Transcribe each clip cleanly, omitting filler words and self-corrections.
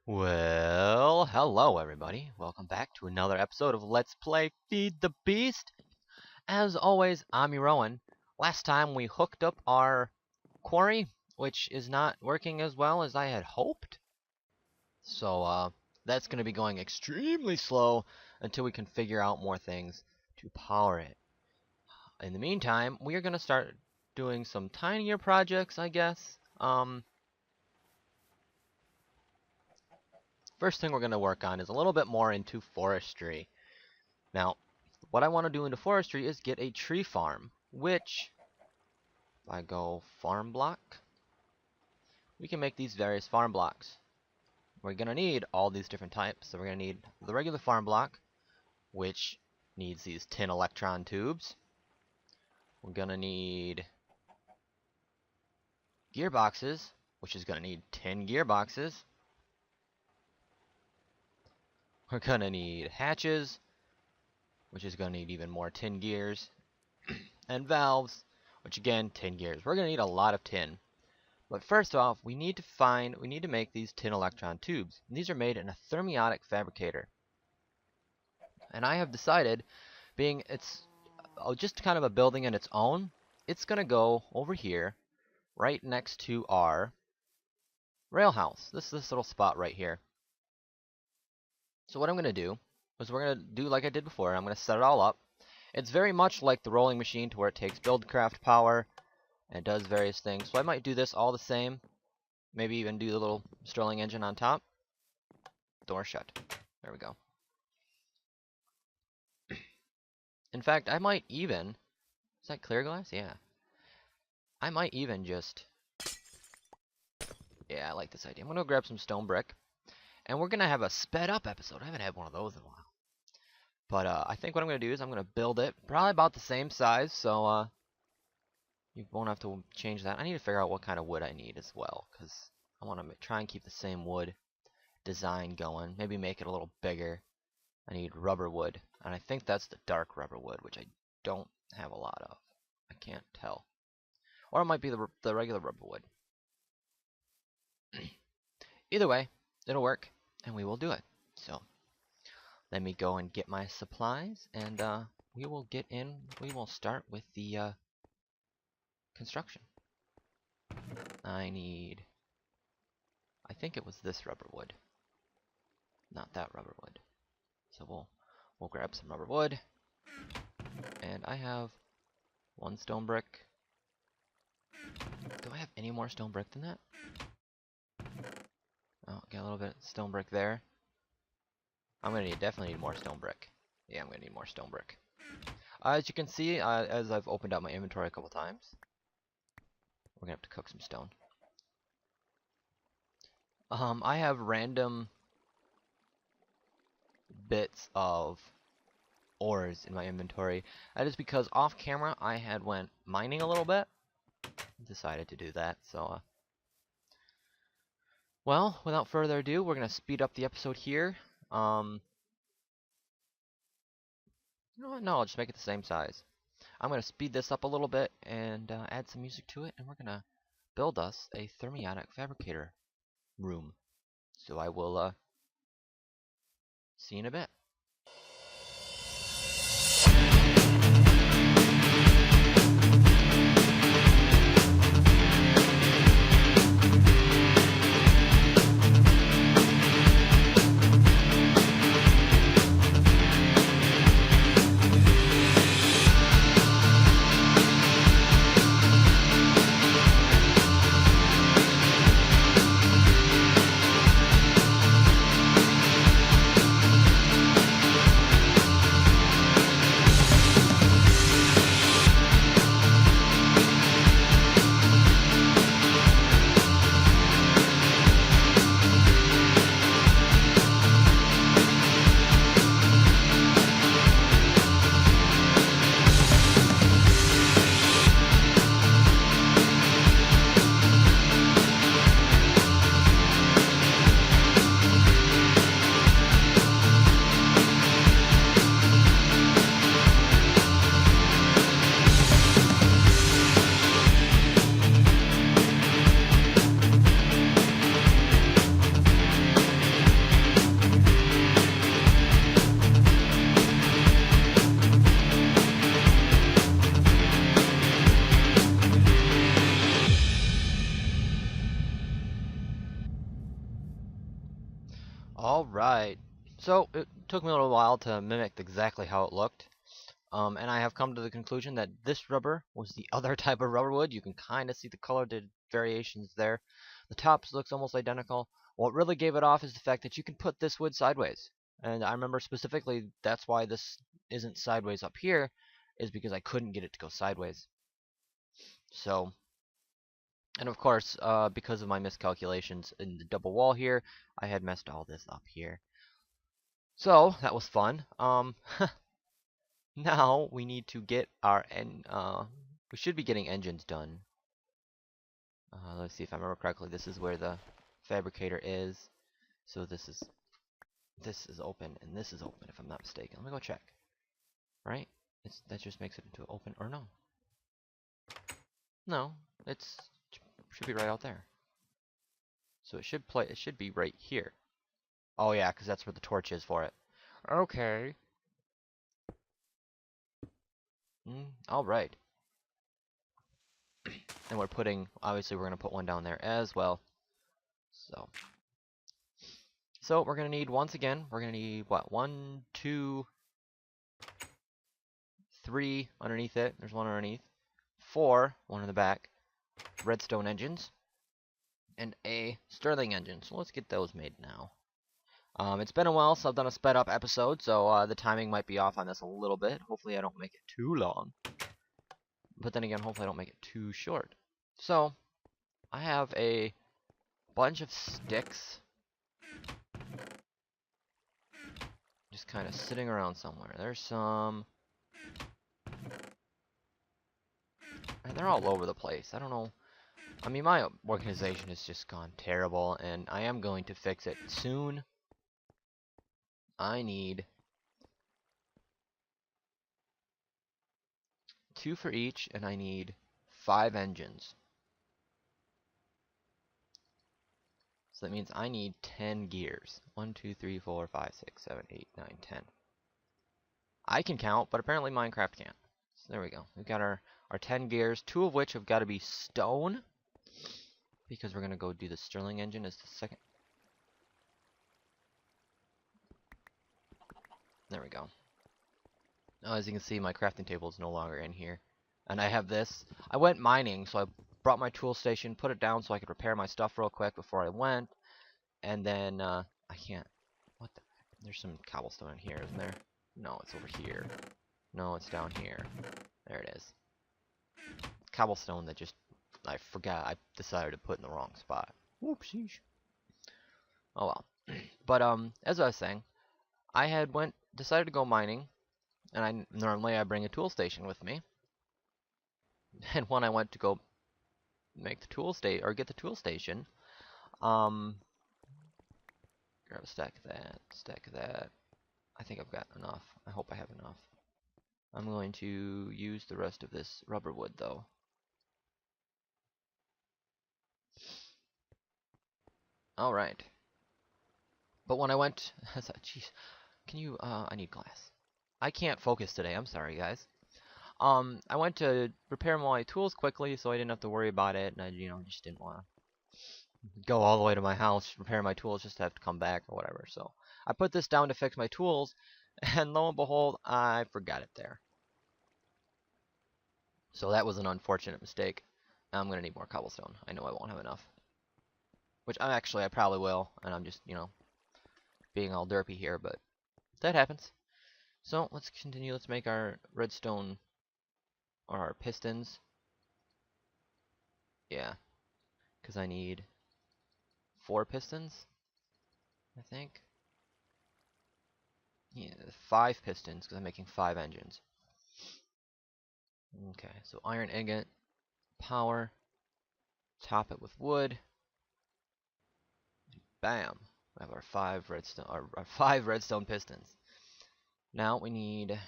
Well, hello everybody. Welcome back to another episode of Let's Play Feed the Beast. As always, I'm your Rowan. Last time we hooked up our quarry, which is not working as well as I had hoped. So, that's going to be going extremely slow until we can figure out more things to power it. In the meantime, we are going to start doing some tinier projects, I guess. First thing we're going to work on is a little bit more into forestry. Now, what I want to do into forestry is get a tree farm, which, if I go farm block, we can make these various farm blocks. We're going to need all these different types. So we're going to need the regular farm block, which needs these tin electron tubes. We're going to need gearboxes, which is going to need 10 gearboxes. We're going to need hatches, which is going to need even more tin gears, and valves, which again, tin gears. We're going to need a lot of tin. But first off, we need to make these tin electron tubes. And these are made in a thermonic fabricator. And I have decided, being it's just kind of a building in its own, it's going to go over here, right next to our rail house. This little spot right here. So what I'm going to do is we're going to do like I did before. I'm going to set it all up. It's very much like the rolling machine to where it takes buildcraft power and does various things. So I might do this all the same. Maybe even do the little Stirling engine on top. Door shut. There we go. In fact, I might even... Is that clear glass? Yeah. I might even just... Yeah, I like this idea. I'm going to grab some stone brick. And we're going to have a sped up episode. I haven't had one of those in a while. But I think what I'm going to do is I'm going to build it. Probably about the same size. So you won't have to change that. I need to figure out what kind of wood I need as well. Because I want to try and keep the same wood design going. Maybe make it a little bigger. I need rubber wood. And I think that's the dark rubber wood. Which I don't have a lot of. I can't tell. Or it might be the regular rubber wood. Either way, it'll work. And we will do it. So, let me go and get my supplies, and we will get in. We will start with the construction. I think it was this rubber wood, not that rubber wood. So we'll grab some rubber wood, and I have one stone brick. Do I have any more stone brick than that? Oh, got a little bit of stone brick there. I'm gonna definitely need more stone brick. Yeah, I'm gonna need more stone brick. As you can see, as I've opened up my inventory a couple times, we're gonna have to cook some stone. I have random bits of ores in my inventory. That is because off camera I had went mining a little bit. Decided to do that, so well, without further ado, we're going to speed up the episode here. You know what? No, I'll just make it the same size. I'm going to speed this up a little bit and add some music to it, and we're going to build us a thermonic fabricator room. So I will see you in a bit. Alright. So, it took me a little while to mimic exactly how it looked. And I have come to the conclusion that this rubber was the other type of rubber wood. You can kind of see the color variations there. The tops looks almost identical. What really gave it off is the fact that you can put this wood sideways. And I remember specifically that's why this isn't sideways up here, is because I couldn't get it to go sideways. So, and of course, because of my miscalculations in the double wall here, I had messed all this up here. So, that was fun. Now we need to get our we should be getting engines done. Let's see if I remember correctly. This is where the fabricator is. So this is open and this is open if I'm not mistaken. Let me go check. Right? That just makes it into open or no? No, it's should be right out there. So it should be right here. Oh yeah, because that's where the torch is for it. Okay. All right. And we're putting, obviously we're going to put one down there as well. So we're going to need, once again, we're going to need, what, 1, 2, 3 underneath it. There's one underneath. 4, one in the back. Redstone engines. And a Sterling engine. So let's get those made now. It's been a while, so I've done a sped up episode, so the timing might be off on this a little bit. Hopefully I don't make it too long. But then again, hopefully I don't make it too short. So, I have a bunch of sticks just kind of sitting around somewhere. There's some, and they're all over the place. I don't know. I mean, my organization has just gone terrible, and I am going to fix it soon. I need 2 for each, and I need 5 engines. So that means I need 10 gears. 1, 2, 3, 4, 5, 6, 7, 8, 9, 10. I can count, but apparently Minecraft can't. So there we go. We've got our 10 gears, 2 of which have got to be stone, because we're going to go do the Sterling engine as the second. There we go. Now, as you can see, my crafting table is no longer in here. And I have this. I went mining, so I brought my tool station, put it down so I could repair my stuff real quick before I went. And then, I can't. What the heck? There's some cobblestone in here, isn't there? No, it's over here. No, it's down here. There it is. Cobblestone that just, I forgot, I decided to put in the wrong spot. Whoopsies. Oh well. But, as I was saying, I had decided to go mining, and normally I bring a tool station with me. And when I went to go make the tool get the tool station, grab a stack of that. I think I've got enough. I hope I have enough. I'm going to use the rest of this rubber wood though. Alright. But when I went, jeez, can you, I need glass. I can't focus today, I'm sorry guys. I went to repair my tools quickly so I didn't have to worry about it, and I, just didn't want to go all the way to my house, repair my tools, just to have to come back or whatever. So I put this down to fix my tools, and lo and behold, I forgot it there. So that was an unfortunate mistake. I'm going to need more cobblestone. I know I won't have enough. Which I probably will, and I'm just, being all derpy here, but that happens. So let's continue. Let's make our redstone, or our pistons. Yeah, because I need 4 pistons, I think. Yeah, 5 pistons, because I'm making 5 engines. Okay, so iron ingot, power, top it with wood. Bam! We have our 5 redstone pistons. Now we need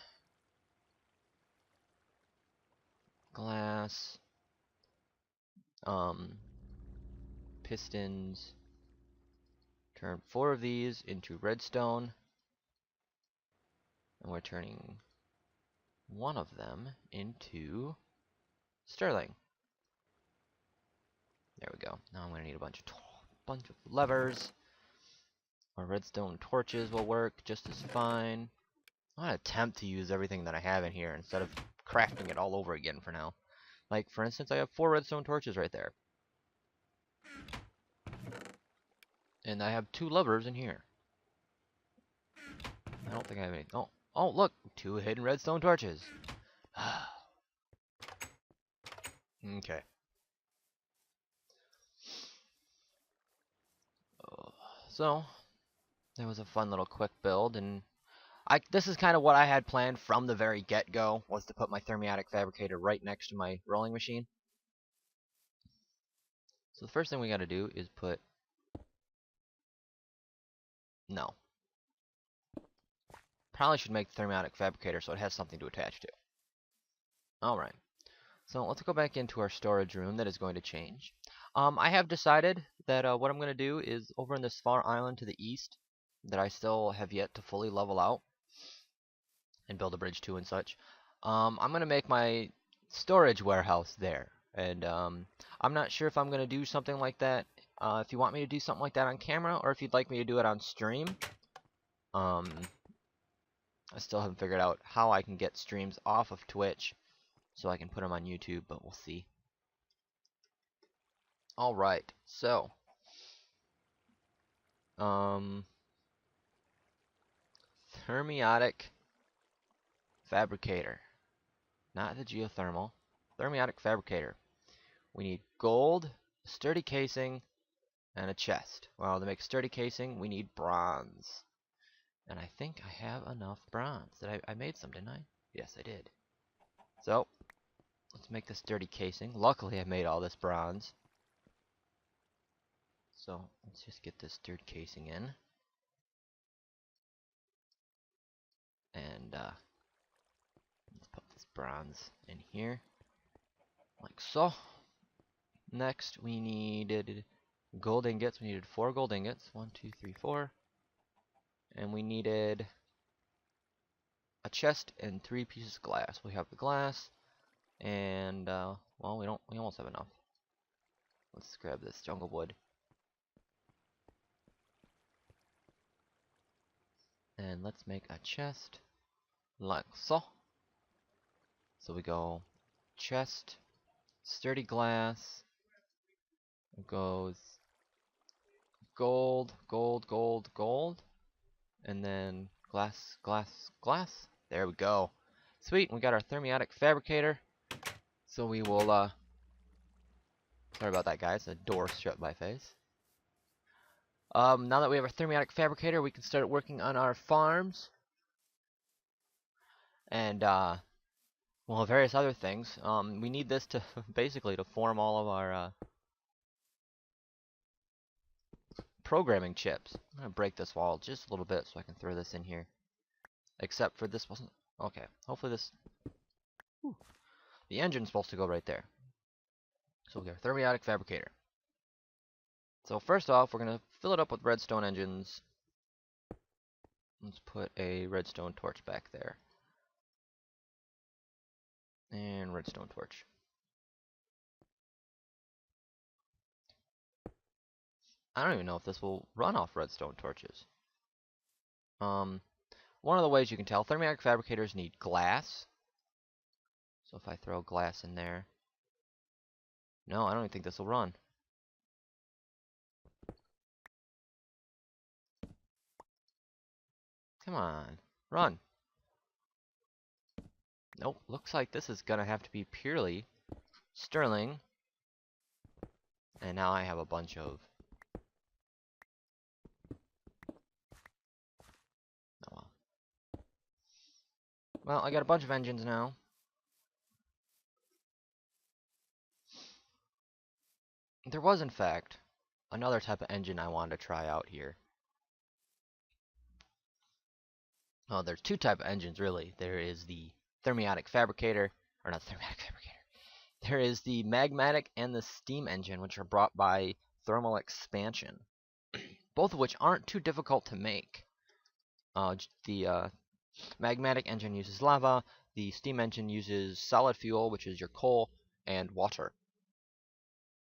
glass, pistons. Turn 4 of these into redstone, and we're turning 1 of them into sterling. There we go. Now I'm going to need a bunch of levers. Our redstone torches will work just as fine. I'm gonna attempt to use everything that I have in here instead of crafting it all over again for now. Like, for instance, I have 4 redstone torches right there. And I have 2 levers in here. I don't think I have any. Oh, look! 2 hidden redstone torches. Okay. So, it was a fun little quick build, and this is kind of what I had planned from the very get-go, was to put my Thermonic Fabricator right next to my rolling machine. So the first thing we gotta do is put... No. Probably should make the Thermonic Fabricator so it has something to attach to. Alright. So let's go back into our storage room that is going to change. I have decided that what I'm going to do is over in this far island to the east that I still have yet to fully level out and build a bridge to and such. I'm going to make my storage warehouse there. And I'm not sure if I'm going to do something like that. If you want me to do something like that on camera, or if you'd like me to do it on stream. I still haven't figured out how I can get streams off of Twitch so I can put them on YouTube, but we'll see. Alright, so Thermonic Fabricator. Not the geothermal. Thermonic Fabricator. We need gold, a sturdy casing, and a chest. Well, to make sturdy casing, we need bronze. And I think I have enough bronze. I made some, didn't I? Yes, I did. So, let's make this sturdy casing. Luckily, I made all this bronze. So, let's just get this sturdy casing in. And, let's put this bronze in here. Like so. Next, we needed gold ingots. We needed 4 gold ingots. 1, 2, 3, 4. And we needed a chest and 3 pieces of glass. We have the glass. And, well, we almost have enough. Let's grab this jungle wood. And let's make a chest like so. So we go chest, sturdy glass, it goes gold, gold, gold, gold, and then glass, glass, glass. There we go. Sweet, we got our Thermonic Fabricator. So we will, sorry about that, guys. A door struck my face. Now that we have our Thermonic Fabricator, we can start working on our farms. And, well, various other things. We need this to, basically, to form all of our, programming chips. I'm gonna break this wall just a little bit so I can throw this in here. Except for this wasn't... Okay, hopefully this... Whew. The engine's supposed to go right there. So we got our Thermonic Fabricator. So first off, we're gonna fill it up with redstone engines. Let's put a redstone torch back there. And redstone torch. I don't even know if this will run off redstone torches. One of the ways you can tell, Thermonic Fabricators need glass. So if I throw glass in there... No, I don't even think this will run. Come on, run. Nope, looks like this is gonna have to be purely sterling. And now I have a bunch of... Oh well. Well, I got a bunch of engines now. There was, in fact, another type of engine I wanted to try out here. Oh, there's 2 type of engines, really. There is the Thermonic Fabricator, or not Thermonic Fabricator. There is the Magmatic and the Steam engine, which are brought by thermal expansion. Both of which aren't too difficult to make. The Magmatic engine uses lava. The Steam engine uses solid fuel, which is your coal, and water.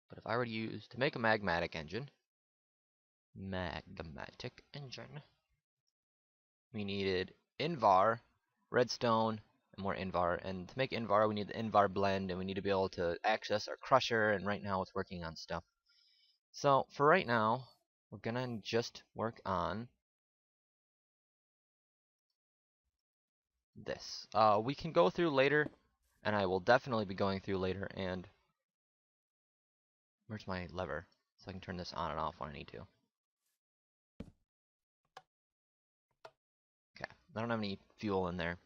But if I were to make a Magmatic engine, magmatic engine. We needed Invar, redstone, and more Invar. And to make Invar, we need the Invar blend, and we need to be able to access our crusher. And right now, it's working on stuff. So for right now, we're gonna just work on this. We can go through later, and I will definitely be going through later. And where's my lever? So I can turn this on and off when I need to. Okay, I don't have any fuel in there.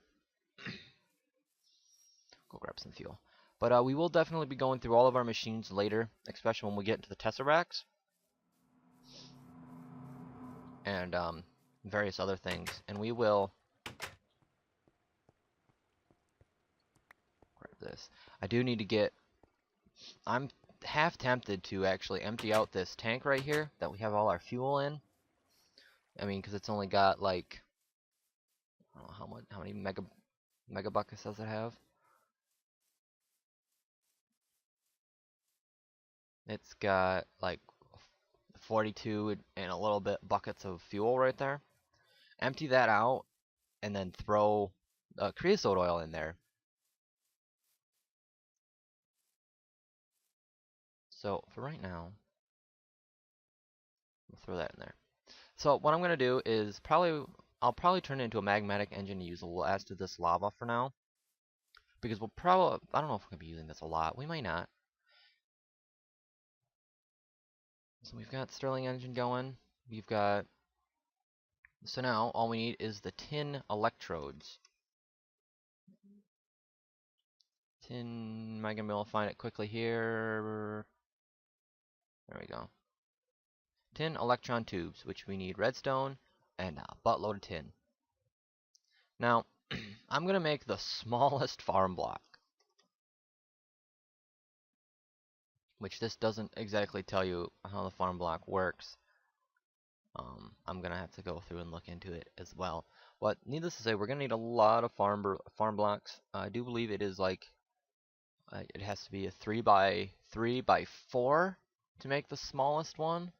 Go grab some fuel. But we will definitely be going through all of our machines later, especially when we get into the Tesseracts and various other things. And we will grab this. I do need to get. I'm half tempted to actually empty out this tank right here that we have all our fuel in. I mean, because it's only got like, I don't know how many megabuckets does it have? It's got like 42 and a little bit buckets of fuel right there. Empty that out and then throw creosote oil in there. So for right now, we'll throw that in there. So what I'm gonna do is I'll probably turn it into a magmatic engine to use the last of this lava for now, because we'll probably, I don't know if we're gonna be using this a lot. We might not. So we've got Stirling engine going. We've got. So now all we need is the tin electrodes. Tin. Am I gonna be able to find it quickly here? There we go. Tin electron tubes, which we need redstone and a buttload of tin. Now, I'm gonna make the smallest farm block, which this doesn't exactly tell you how the farm block works. I'm gonna have to go through and look into it as well. But needless to say, we're gonna need a lot of farm blocks. I do believe it is like it has to be a 3 by 3 by 4 to make the smallest one.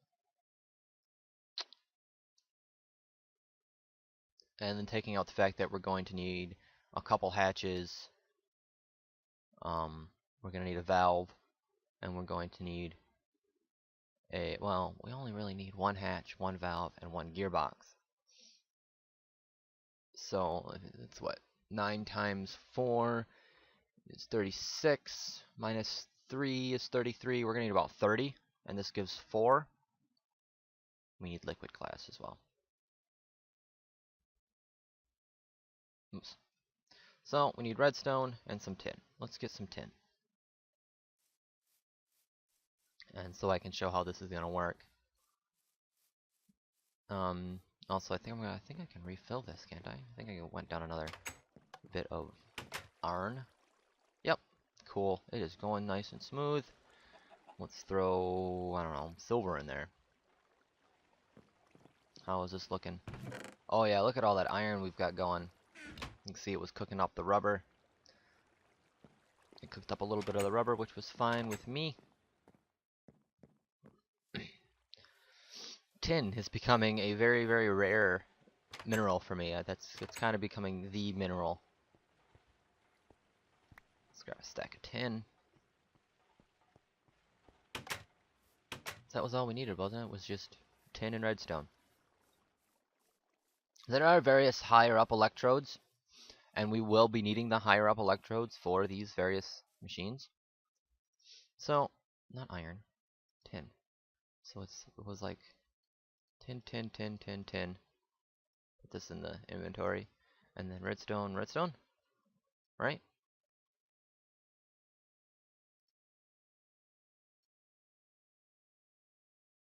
And then taking out the fact that we're going to need a couple hatches. We're gonna need a valve, and we're going to need well, we only really need one hatch, one valve, and one gearbox. So it's what, 9 times 4 is 36, minus 3 is 33. We're gonna need about 30, and this gives 4. We need liquid glass as well. Oops. So we need redstone and some tin. Let's get some tin. And so I can show how this is gonna work. Also, I think I can refill this, can't I? I think I went down another bit of iron. Yep, cool. It is going nice and smooth. Let's throw, I don't know, silver in there. How is this looking? Oh yeah, look at all that iron we've got going. You can see it was cooking up the rubber. It cooked up a little bit of the rubber, which was fine with me. Tin is becoming a very, very rare mineral for me. It's kind of becoming the mineral. Let's grab a stack of tin. That was all we needed, wasn't it? It was just tin and redstone. There are various higher up electrodes, and we will be needing the higher up electrodes for these various machines. So, not iron, tin. So it was like tin, tin, tin, tin, tin. Put this in the inventory, and then redstone, redstone, right?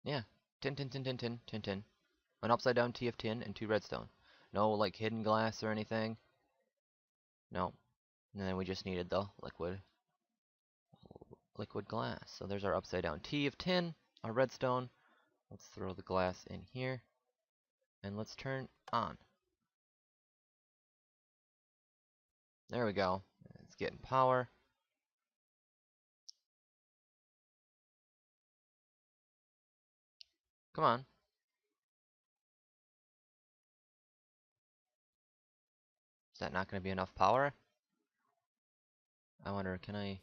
Yeah, tin, tin, tin, tin, tin, tin, tin. An upside down T of tin and 2 redstone. No like hidden glass or anything. No. And then we just needed the liquid glass. So there's our upside down T of tin, our redstone. Let's throw the glass in here. And let's turn on. There we go. It's getting power. Come on. Is that not going to be enough power? I wonder, can I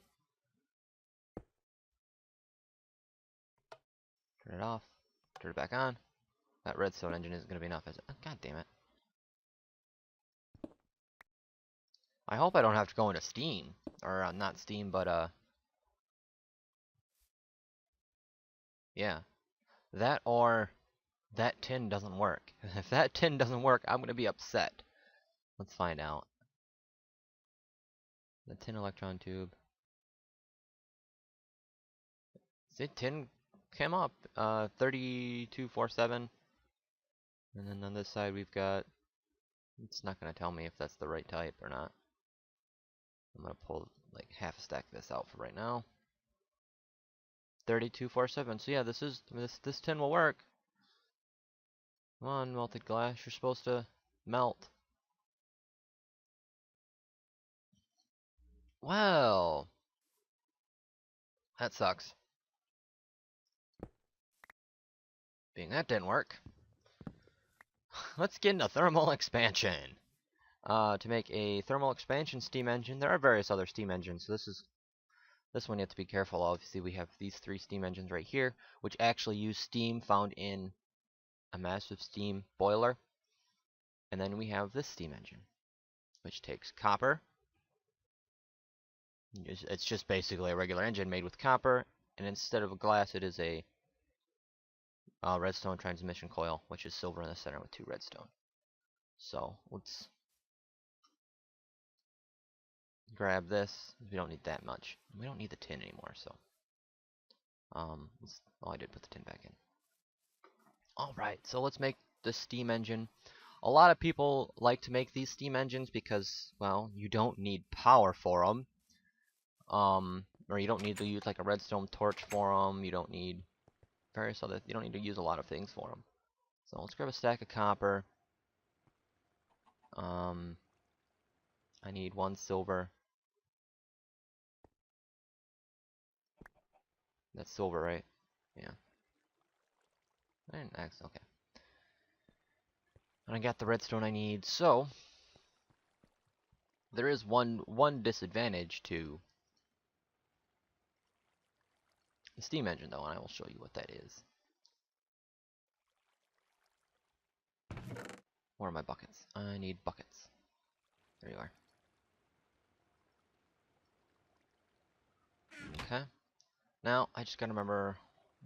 turn it off? Turn it back on? That redstone engine isn't going to be enough, is it? Oh, God damn it. I hope I don't have to go into Steam. Or, not Steam, but, yeah. That or that tin doesn't work. If that tin doesn't work, I'm going to be upset. Let's find out. The tin electron tube. See, tin came up. 3247. And then on this side we've got... It's not going to tell me if that's the right type or not. I'm going to pull like half a stack of this out for right now. 3247. So yeah, this tin will work. Come on, melted glass. You're supposed to melt. Well, that sucks. Being that didn't work, let's get into thermal expansion. To make a thermal expansion steam engine, there are various other steam engines. So this one you have to be careful of. See, we have these 3 steam engines right here, which actually use steam found in a massive steam boiler. And then we have this steam engine, which takes copper. It's just basically a regular engine made with copper, and instead of a glass, it is a redstone transmission coil, which is silver in the center with 2 redstone. So let's grab this. We don't need that much. We don't need the tin anymore, so oh, I did put the tin back in. Alright, so let's make the steam engine. A lot of people like to make these steam engines because, well, you don't need power for them. Or you don't need to use like a redstone torch for them. You don't need you don't need to use a lot of things for them. So let's grab a stack of copper. I need 1 silver. That's silver, right? Yeah. I didn't ask. Okay. And I got the redstone I need. So there is one disadvantage to the steam engine, though, and I will show you what that is. Where are my buckets? I need buckets. There you are. Okay. Now, I just gotta remember,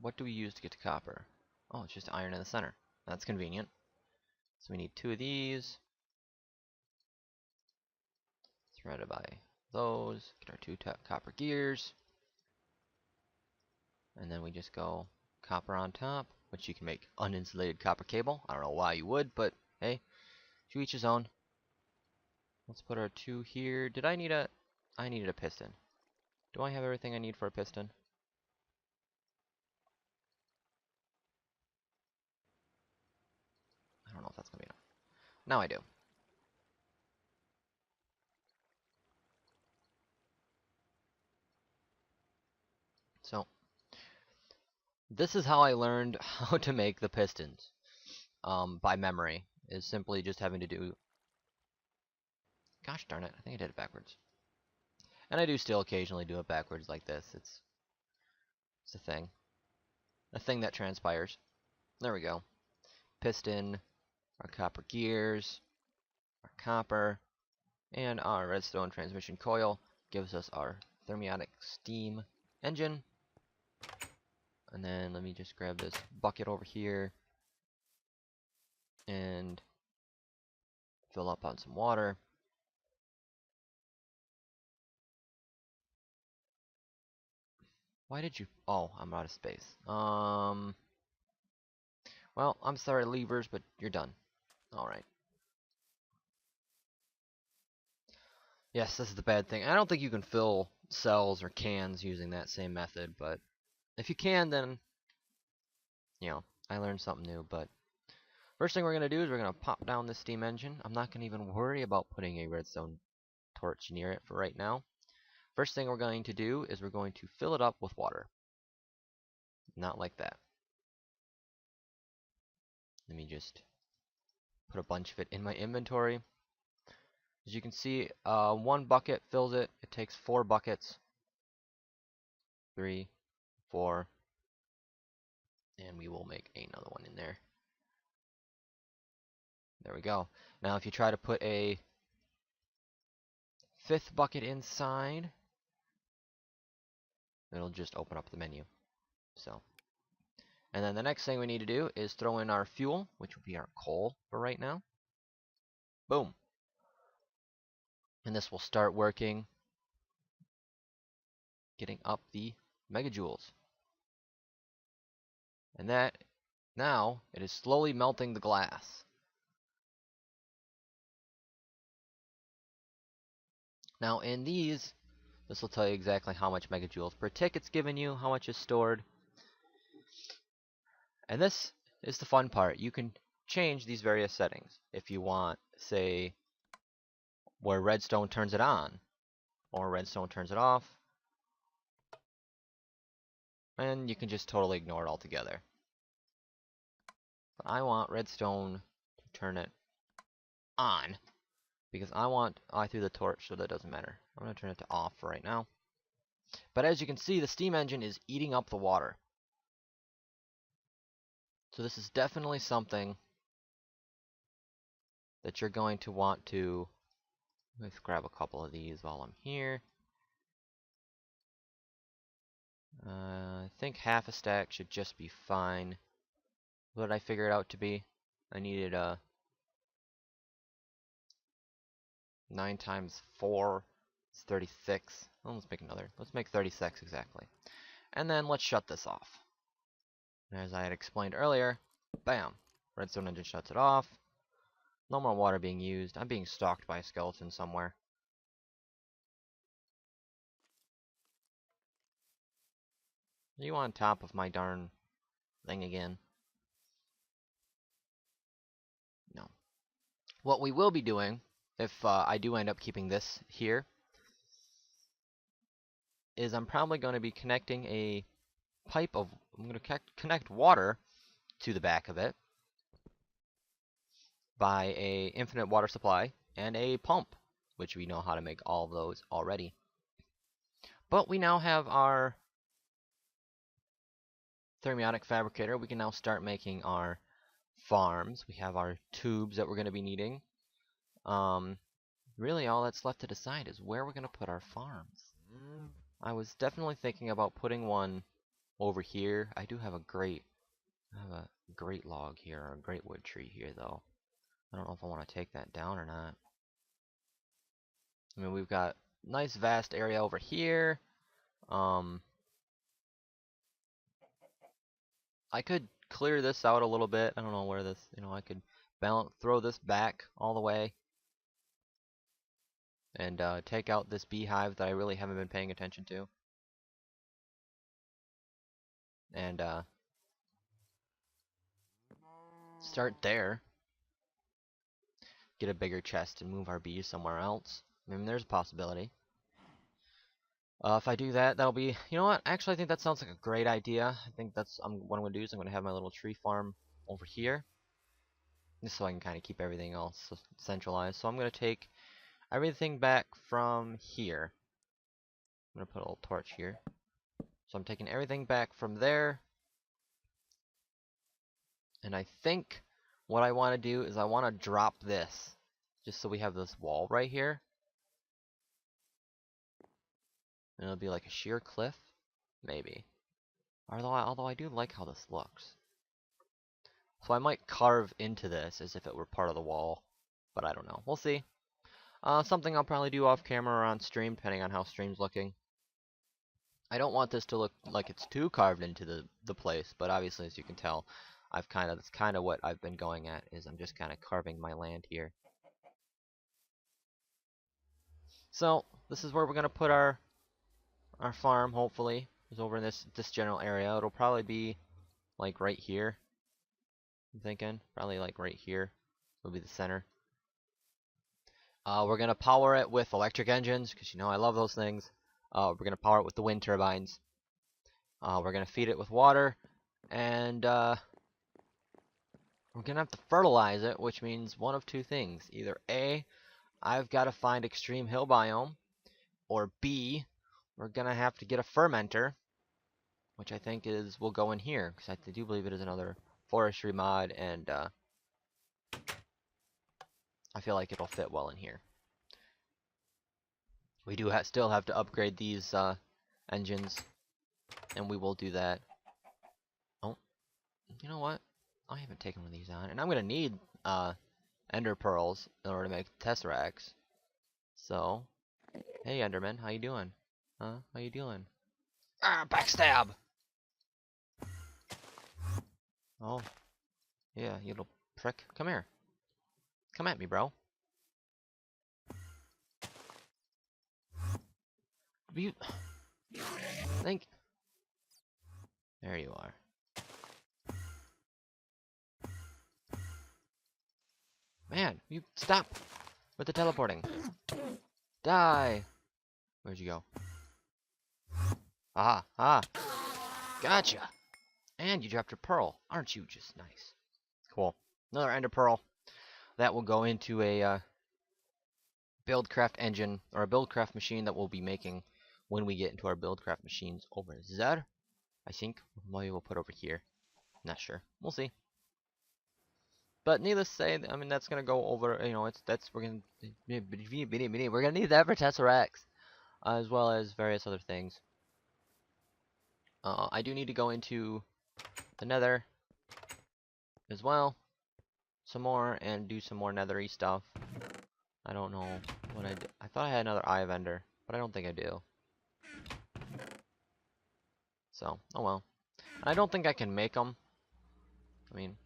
what do we use to get to copper? Oh, it's just iron in the center. That's convenient. So we need 2 of these. Surrounded by those. Get our 2 copper gears. And then we just go copper on top, which you can make uninsulated copper cable. I don't know why you would, but hey, to each his own. Let's put our 2 here. I needed a piston. Do I have everything I need for a piston? I don't know if that's gonna be enough. Now I do. So, this is how I learned how to make the pistons. By memory. Is simply just having to do... Gosh darn it, I think I did it backwards. And I do still occasionally do it backwards like this. It's a thing. A thing that transpires. There we go. Piston, our copper gears, our copper, and our redstone transmission coil gives us our thermonic steam engine. And then let me just grab this bucket over here and fill up on some water. Why did you... Oh, I'm out of space. Well, I'm sorry, levers, but you're done. Alright. Yes, this is the bad thing. I don't think you can fill cells or cans using that same method, but if you can, then, you know, I learned something new. But first thing we're going to do is we're going to pop down this steam engine. I'm not going to even worry about putting a redstone torch near it for right now. First thing we're going to do is we're going to fill it up with water. Not like that. Let me just put a bunch of it in my inventory. As you can see, 1 bucket fills it. It takes 4 buckets. 3, 4, and we will make another one in there. There we go. Now if you try to put a 5th bucket inside, it'll just open up the menu. So, and then the next thing we need to do is throw in our fuel, which will be our coal for right now. Boom. And this will start working, getting up the megajoules. And that, now, it is slowly melting the glass. Now in these, this will tell you exactly how much megajoules per tick it's given you, how much is stored. And this is the fun part. You can change these various settings. If you want, say, where redstone turns it on, or redstone turns it off, and you can just totally ignore it altogether. But I want redstone to turn it on, because I threw the torch, so that doesn't matter. I'm going to turn it to off for right now. But as you can see, the steam engine is eating up the water. So this is definitely something that you're going to want to... Let's grab a couple of these while I'm here. I think half a stack should just be fine. What did I figure it out to be? I needed 9 times 4 is 36. Well, let's make another. Let's make 36 exactly. And then let's shut this off. And as I had explained earlier, bam! Redstone engine shuts it off. No more water being used. I'm being stalked by a skeleton somewhere. Are you on top of my darn thing again? No. What we will be doing, if I do end up keeping this here, is I'm probably going to be connecting a pipe of... I'm going to connect water to the back of it by a infinite water supply and a pump, which we know how to make all of those already. But we now have our Thermonic fabricator. We can now start making our farms. We have our tubes that we're going to be needing. Really all that's left to decide is where we're going to put our farms. I was definitely thinking about putting one over here. I have a great log here, or a great wood tree here though. I don't know if I want to take that down or not. I mean, we've got nice vast area over here. I could clear this out a little bit. I don't know where this, I could throw this back all the way and take out this beehive that I really haven't been paying attention to. And start there. Get a bigger chest and move our bees somewhere else. I mean, there's a possibility. If I do that, that'll be... You know what? Actually, I think that sounds like a great idea. I think that's what I'm going to do is I'm going to have my little tree farm over here. Just so I can kind of keep everything else centralized. So I'm going to take everything back from here. I'm going to put a little torch here. So I'm taking everything back from there. And I think what I want to do is I want to drop this. Just so we have this wall right here. And it'll be like a sheer cliff. Maybe. Although I do like how this looks. So I might carve into this as if it were part of the wall. But I don't know. We'll see. Something I'll probably do off camera or on stream, depending on how stream's looking. I don't want this to look like it's too carved into the place, but obviously, as you can tell, that's kind of what I've been going at, is I'm just kind of carving my land here. So this is where we're gonna put our farm. Hopefully, is over in this general area. It'll probably be like right here. I'm thinking probably like right here will be the center. We're gonna power it with electric engines because I love those things. We're gonna power it with the wind turbines. We're gonna feed it with water, and we're gonna have to fertilize it, which means one of two things: either A, I've got to find extreme hill biome, or B, we're gonna have to get a fermenter, which I think will go in here, because I do believe it is another forestry mod, and I feel like it'll fit well in here. We do still have to upgrade these engines, and we will do that. Oh, you know what? I haven't taken one of these on, and I'm gonna need ender pearls in order to make tesseracts. So, hey Enderman, how you doing? How you doing? Ah, backstab! Oh, yeah, you little prick. Come here. Come at me, bro. You think? There you are. Man, you stop with the teleporting. Die! Where'd you go? Aha, ah, gotcha! And you dropped a pearl. Aren't you just nice? Cool. Another ender pearl. That will go into a buildcraft engine, or a buildcraft machine that we'll be making when we get into our buildcraft machines over there. I think maybe we'll put over here. Not sure. We'll see. But needless to say, I mean that's gonna go over. You know, we're gonna need that for Tesseracts, as well as various other things. I do need to go into the Nether as well, some more, and do some more Nethery stuff. I don't know what I did. I thought I had another Eye of Ender, but I don't think I do. So, oh well. I don't think I can make them. I mean,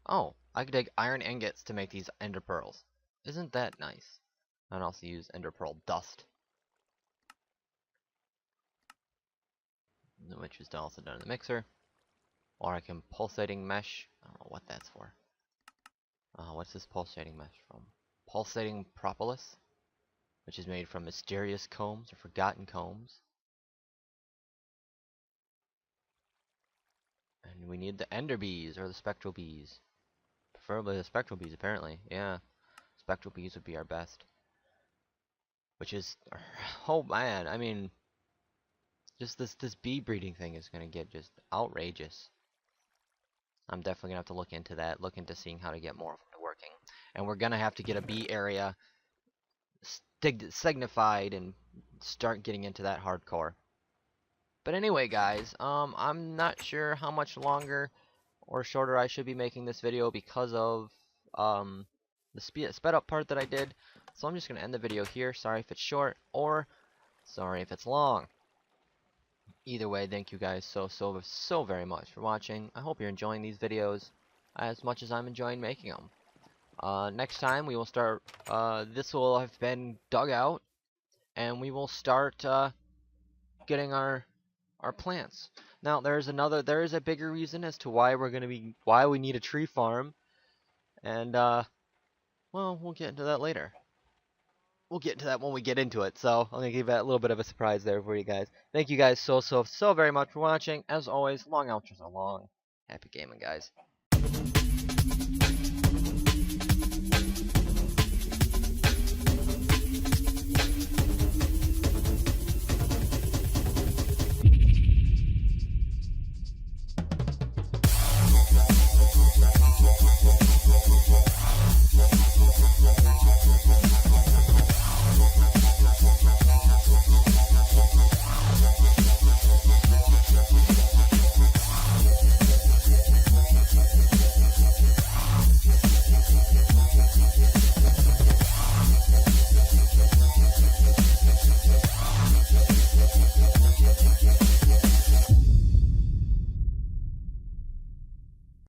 oh, I could take iron ingots to make these ender pearls. Isn't that nice? I can also use ender pearl dust, which is also done in the mixer. Or I can pulsating mesh. I don't know what that's for. What's this pulsating mesh from? Pulsating propolis, which is made from mysterious combs or forgotten combs. And we need the ender bees or the spectral bees. Preferably the spectral bees, apparently. Yeah, spectral bees would be our best. Which is, oh man, I mean, just this bee breeding thing is gonna get just outrageous. I'm definitely gonna have to look into that, look into seeing how to get more of them working. And we're gonna have to get a bee area signified and start getting into that hardcore. But anyway, guys, I'm not sure how much longer or shorter I should be making this video because of the sped up part that I did. So I'm just gonna end the video here. Sorry if it's short, or sorry if it's long. Either way, thank you guys so very much for watching. I hope you're enjoying these videos as much as I'm enjoying making them. Next time we will start, this will have been dug out, and we will start getting our plants. Now there is a bigger reason as to why we need a tree farm, and well, we'll get into that later. We'll get into that when we get into it. So I'm gonna give that a little bit of a surprise there for you guys. Thank you guys so very much for watching. As always, long outros are long. Happy gaming, guys.